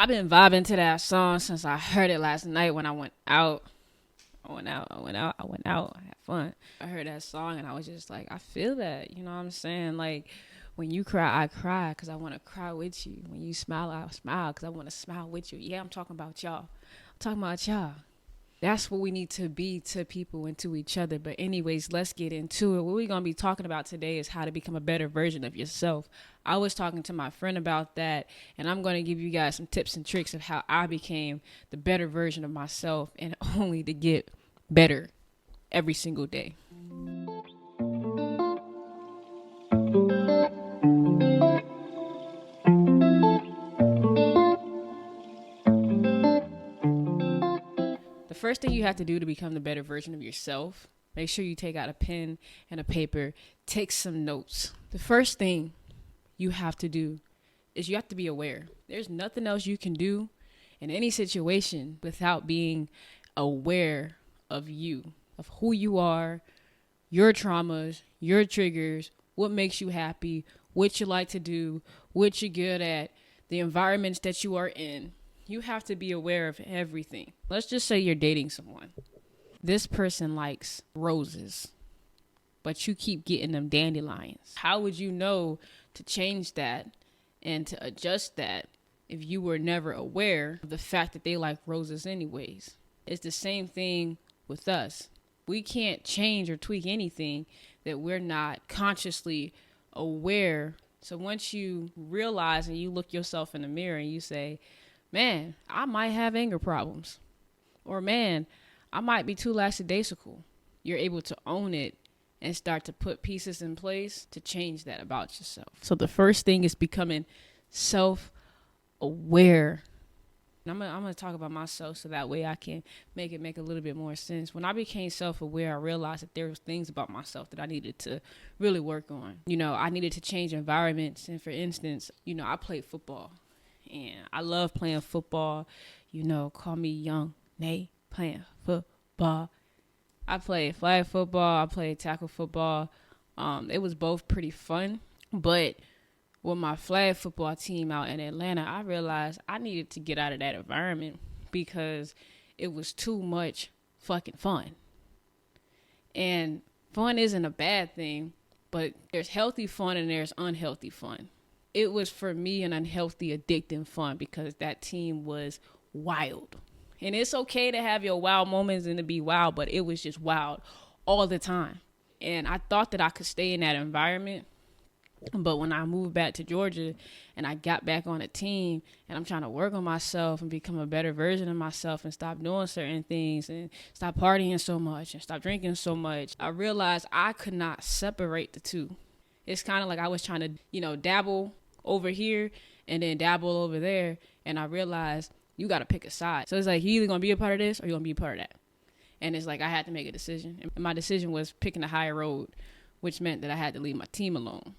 I've been vibing to that song since I heard it last night when I went out. I had fun. I heard that song and I was just like, I feel that. You know what I'm saying? Like, when you cry, I cry because I want to cry with you. When you smile, I smile because I want to smile with you. Yeah, I'm talking about y'all. I'm talking about y'all. That's what we need to be to people and to each other. But anyways, let's get into it. What we're going to be talking about today is how to become a better version of yourself. I was talking to my friend about that, and I'm going to give you guys some tips and tricks of how I became the better version of myself, and only to get better every single day. The first thing you have to do to become the better version of yourself, make sure you take out a pen and a paper, take some notes. The first thing you have to do is you have to be aware. There's nothing else you can do in any situation without being aware of you, of who you are, your traumas, your triggers, what makes you happy, what you like to do, what you're good at, the environments that you are in. You have to be aware of everything. Let's just say you're dating someone. This person likes roses, but you keep getting them dandelions. How would you know to change that and to adjust that if you were never aware of the fact that they like roses anyways? It's the same thing with us. We can't change or tweak anything that we're not consciously aware. So once you realize and you look yourself in the mirror and you say, man, I might have anger problems, or man, I might be too lackadaisical, you're able to own it and start to put pieces in place to change that about yourself. So the first thing is becoming self-aware. I'm gonna talk about myself so that way I can make it make a little bit more sense. When I became self-aware, I realized that there was things about myself that I needed to really work on. You know, I needed to change environments. And for instance, you know, I played football. And I love playing football. You know, call me young Nate playing football. I played flag football. I played tackle football. It was both pretty fun. But with my flag football team out in Atlanta, I realized I needed to get out of that environment because it was too much fucking fun. And fun isn't a bad thing, but there's healthy fun and there's unhealthy fun. It was for me an unhealthy, addicting fun because that team was wild. And it's okay to have your wild moments and to be wild, but it was just wild all the time. And I thought that I could stay in that environment. But when I moved back to Georgia and I got back on a team and I'm trying to work on myself and become a better version of myself and stop doing certain things and stop partying so much and stop drinking so much, I realized I could not separate the two. It's kind of like I was trying to, you know, dabble over here and then dabble over there, and I realized you got to pick a side. So it's like, you either gonna be a part of this or you're gonna be a part of that. And it's like I had to make a decision, and my decision was picking the higher road, which meant that I had to leave my team alone.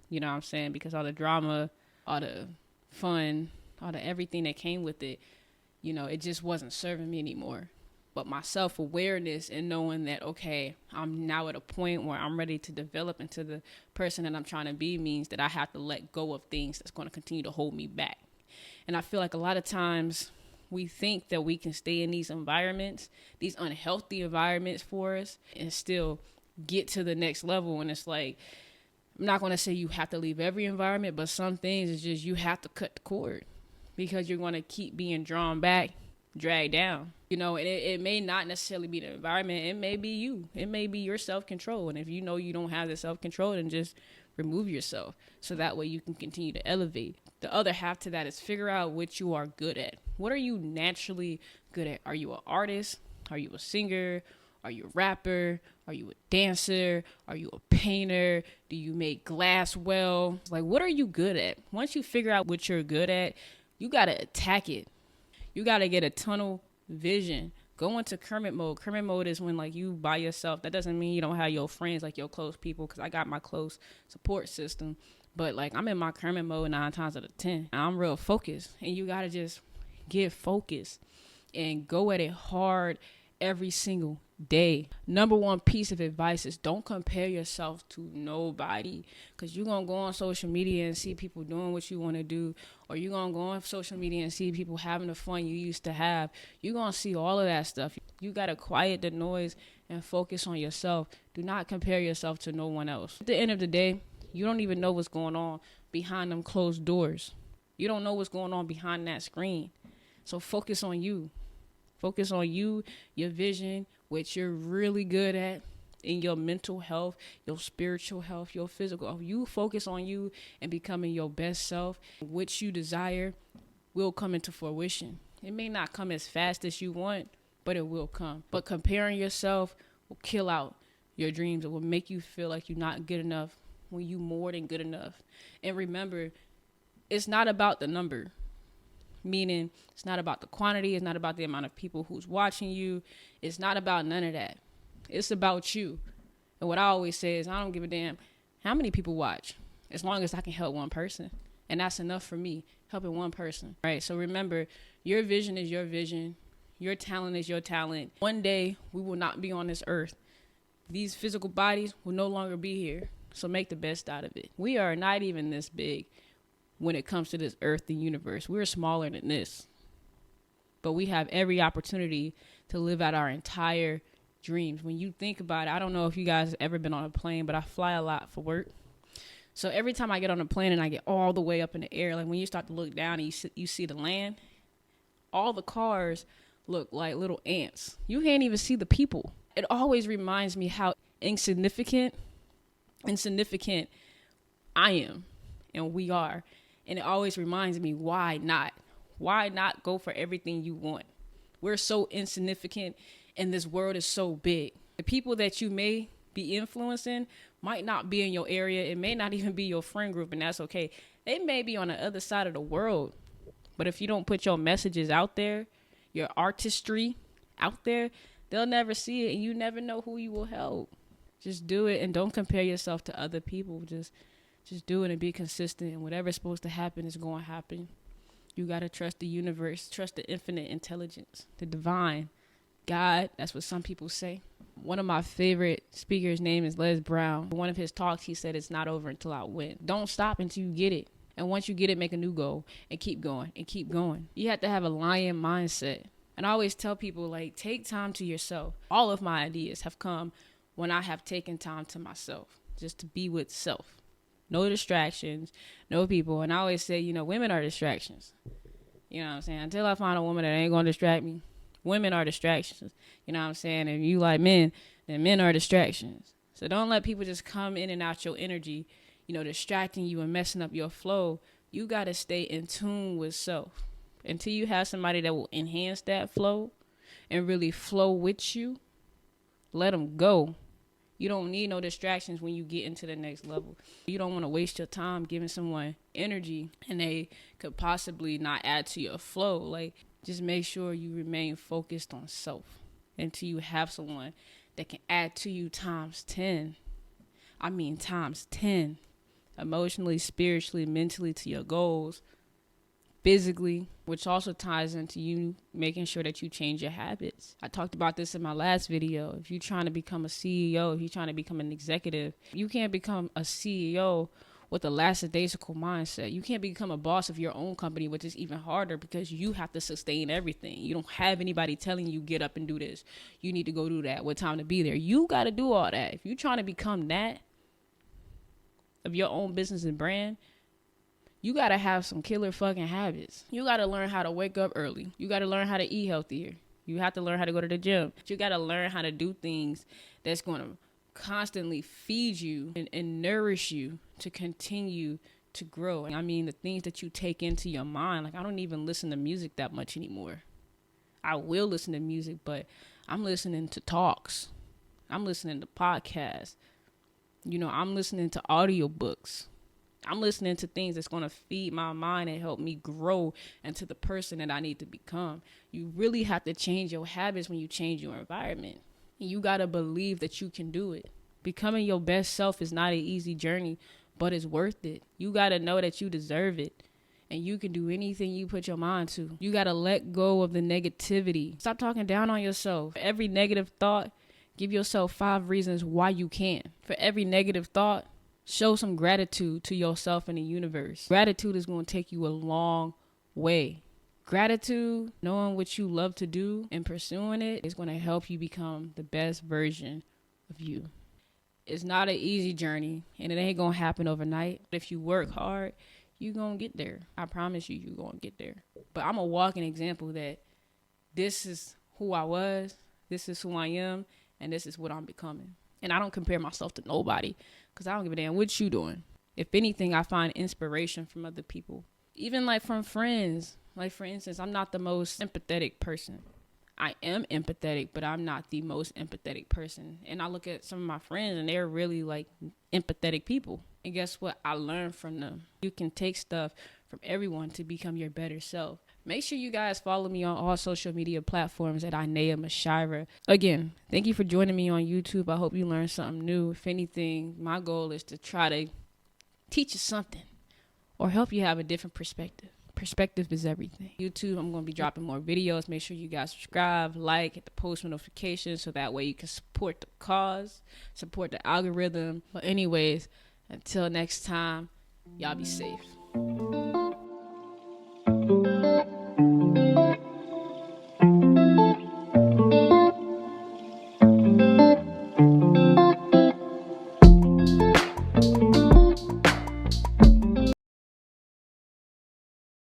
You know what I'm saying? Because all the drama, all the fun, all the everything that came with it, you know, it just wasn't serving me anymore. But my self-awareness and knowing that, okay, I'm now at a point where I'm ready to develop into the person that I'm trying to be means that I have to let go of things that's going to continue to hold me back. And I feel like a lot of times we think that we can stay in these environments, these unhealthy environments for us, and still get to the next level. And it's like, I'm not going to say you have to leave every environment, but some things is just you have to cut the cord because you're going to keep being drawn back, dragged down. You know, and it may not necessarily be the environment. It may be you. It may be your self-control. And if you know you don't have the self-control, then just remove yourself so that way you can continue to elevate. The other half to that is figure out what you are good at. What are you naturally good at? Are you an artist? Are you a singer? Are you a rapper? Are you a dancer? Are you a painter? Do you make glass well? Like, what are you good at? Once you figure out what you're good at, you got to attack it. You got to get a tunnel vision. Go into Kermit mode. Kermit mode is when like you by yourself. That doesn't mean you don't have your friends, like your close people, because I got my close support system. But like I'm in my Kermit mode 9 times out of 10. I'm real focused, and you got to just get focused and go at it hard every single day. Number one piece of advice is don't compare yourself to nobody, because you're going to go on social media and see people doing what you want to do, or you're going to go on social media and see people having the fun you used to have. You're going to see all of that stuff. You got to quiet the noise and focus on yourself. Do not compare yourself to no one else. At the end of the day, you don't even know what's going on behind them closed doors. You don't know what's going on behind that screen. So focus on you. Focus on you, your vision, what you're really good at in your mental health, your spiritual health, your physical health. You focus on you and becoming your best self. What you desire will come into fruition. It may not come as fast as you want, but it will come. But comparing yourself will kill out your dreams. It will make you feel like you're not good enough when you're more than good enough. And remember, it's not about the number. Meaning, it's not about the quantity. It's not about the amount of people who's watching you. It's not about none of that. It's about you. And what I always say is, I don't give a damn how many people watch, as long as I can help one person. And that's enough for me, helping one person. Right? So remember, your vision is your vision. Your talent is your talent. One day, we will not be on this earth. These physical bodies will no longer be here. So make the best out of it. We are not even this big when it comes to this earth and universe. We're smaller than this. But we have every opportunity to live out our entire dreams. When you think about it, I don't know if you guys have ever been on a plane, but I fly a lot for work. So every time I get on a plane and I get all the way up in the air, like when you start to look down and you see the land, all the cars look like little ants. You can't even see the people. It always reminds me how insignificant I am and we are. And it always reminds me, why not? Why not go for everything you want? We're so insignificant and this world is so big. The people that you may be influencing might not be in your area. It may not even be your friend group, and that's okay. They may be on the other side of the world. But if you don't put your messages out there, your artistry out there, they'll never see it, and you never know who you will help. Just do it, and don't compare yourself to other people. Just do it and be consistent, and whatever's supposed to happen is going to happen. You got to trust the universe, trust the infinite intelligence, the divine, God. That's what some people say. One of my favorite speakers' name is Les Brown. In one of his talks, he said, it's not over until I win. Don't stop until you get it. And once you get it, make a new goal and keep going and keep going. You have to have a lion mindset. And I always tell people, like, take time to yourself. All of my ideas have come when I have taken time to myself, just to be with self. No distractions, no people. And I always say, women are distractions. You know what I'm saying? Until I find a woman that ain't going to distract me, women are distractions. You know what I'm saying? If you like men, then men are distractions. So don't let people just come in and out your energy, distracting you and messing up your flow. You got to stay in tune with self. Until you have somebody that will enhance that flow and really flow with you, let them go. You don't need no distractions when you get into the next level. You don't want to waste your time giving someone energy and they could possibly not add to your flow. Like, just make sure you remain focused on self until you have someone that can add to you times 10. I mean times 10. Emotionally, spiritually, mentally, to your goals. Physically, which also ties into you making sure that you change your habits. I talked about this in my last video. If you're trying to become a CEO, if you're trying to become an executive, you can't become a CEO with a lackadaisical mindset. You can't become a boss of your own company, which is even harder because you have to sustain everything. You don't have anybody telling you, get up and do this. You need to go do that. What time to be there? You got to do all that. If you're trying to become that of your own business and brand, you got to have some killer fucking habits. You got to learn how to wake up early. You got to learn how to eat healthier. You have to learn how to go to the gym. You got to learn how to do things that's going to constantly feed you and nourish you to continue to grow. I mean, the things that you take into your mind. Like, I don't even listen to music that much anymore. I will listen to music, but I'm listening to talks. I'm listening to podcasts. I'm listening to audiobooks. I'm listening to things that's going to feed my mind and help me grow into the person that I need to become. You really have to change your habits when you change your environment. And you got to believe that you can do it. Becoming your best self is not an easy journey, but it's worth it. You got to know that you deserve it. And you can do anything you put your mind to. You got to let go of the negativity. Stop talking down on yourself. Every negative thought Give yourself 5 reasons why you can. For every negative thought, show some gratitude to yourself and the universe. Gratitude is going to take you a long way. Gratitude, knowing what you love to do and pursuing it, is going to help you become the best version of you. It's not an easy journey, and it ain't going to happen overnight. If you work hard, you're going to get there. I promise you, you're going to get there. But I'm a walking example that this is who I was, this is who I am, and this is what I'm becoming. And I don't compare myself to nobody, because I don't give a damn what you doing. If anything, I find inspiration from other people. Even like from friends. Like, for instance, I'm not the most empathetic person. I am empathetic, but I'm not the most empathetic person. And I look at some of my friends, and they're really like empathetic people. And guess what? I learned from them. You can take stuff from everyone to become your better self. Make sure you guys follow me on all social media platforms at Inayah Mushirah. Again, thank you for joining me on YouTube. I hope you learned something new. If anything, my goal is to try to teach you something or help you have a different perspective. Perspective is everything. YouTube, I'm going to be dropping more videos. Make sure you guys subscribe, like, hit the post notifications so that way you can support the cause, support the algorithm. But anyways, until next time, y'all be safe.